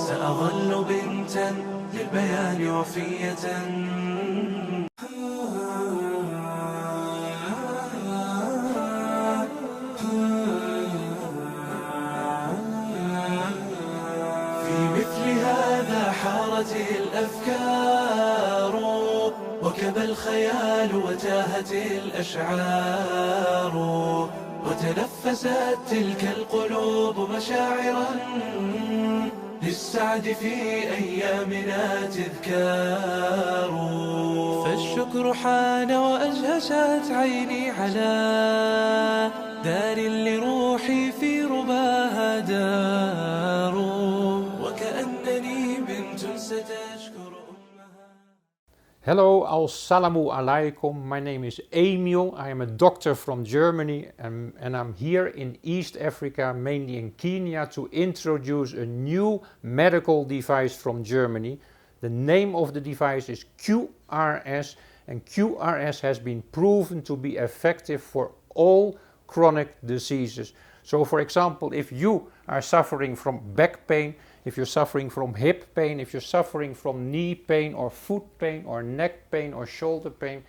سأظل بنتا للبيان وفية. في مثل هذا حارت الأفكار وكبى الخيال وتاهت الأشعار وتنفست تلك القلوب مشاعرا للسعد في أيامنا تذكار. فالشكر حان وأجهشت عيني على دار لروحي في رباها دار وكأنني بنت ستشكر أمها. Hello, Assalamu alaikum. My name is Emil. I am a doctor from Germany and I'm here in East Africa, mainly in Kenya, to introduce a new medical device from Germany. The name of the device is QRS, and QRS has been proven to be effective for all chronic diseases. So for example, if you are suffering from back pain, if you're suffering from hip pain, if you're suffering from knee pain or foot pain or neck pain or shoulder pain,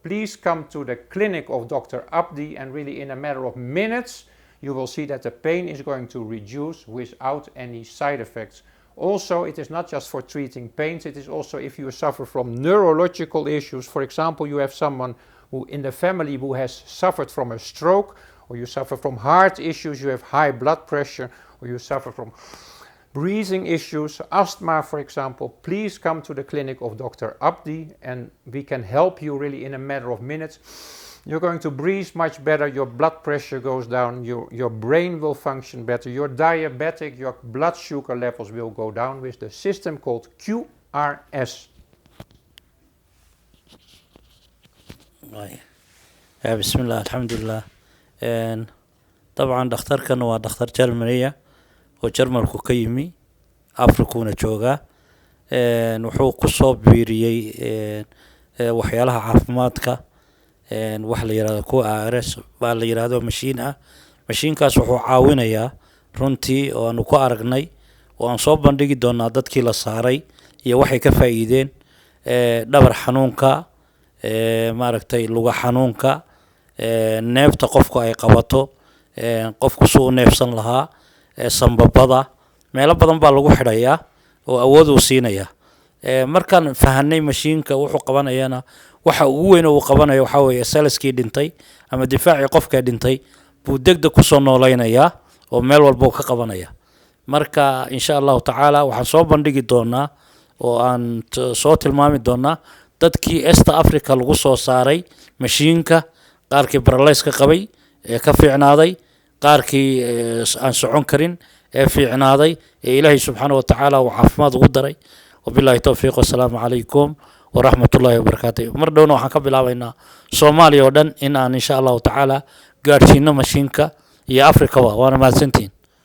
please come to the clinic of Dr. Abdi, and really in a matter of minutes you will see that the pain is going to reduce without any side effects. Also, it is not just for treating pains, it is also if you suffer from neurological issues. For example, you have someone who in the family who has suffered from a stroke, or you suffer from heart issues, you have high blood pressure, or you suffer from breathing issues, asthma for example, please come to the clinic of Dr. Abdi and we can help you really in a matter of minutes. You're going to breathe much better, your blood pressure goes down, your brain will function better, you're diabetic, your blood sugar levels will go down with the system called QRS. بسم الله الحمد لله. طبعا دكتوركن waa dhakhtar Germany oo Jarmalku ka yimi Afrikuna jooga wuxuu ku soo biiriyay waxyaalaha caafimaadka wax la yiraahdo QRS baa la yiraahdo mashiinkaas wuxuu caawinayaa runtii oo aanu ku aragnay oo aan soo bandhigi doonaa dadkii la saaray iyo waxay ka faa'iideen dhabar xanuunka maaragtay luga xanuunka neefta qofku ay qabato qofku soo neefsan lahaa sambabada meelo badan baa lagu xidhayaa oo awood u siinaya markaan fahanay mashiinka wuxuu qabanayana waxa ugu weyn uu qabanayo waxa weeye selskii dhintay ama difaacii qofka dhintay buu degdeg ku soo nooleynaya oo meel walba ka qabanaya. marka insha Allah taala waxaan soo bandhigi doonaa oo aan soo tilmaami doonaa dadkii East Africa lagu soo saaray mashiinka qaarkii paralysis ka qabay ka fiicnaaday qaarkii aan socon karin fiicnaaday ilaahay subhanahu wa ta'ala wa caafimaad ugu daray. wabillahi tawfiiq wa salaamu alaykum wa rahmatullahi wa barakatuh. mar dhowna waxaan ka bilaabaynaa Soomaaliya oo dhan in aan insha Allah ta'ala gaarsiino mashiinka iyo Afrika waana mahadsantiin.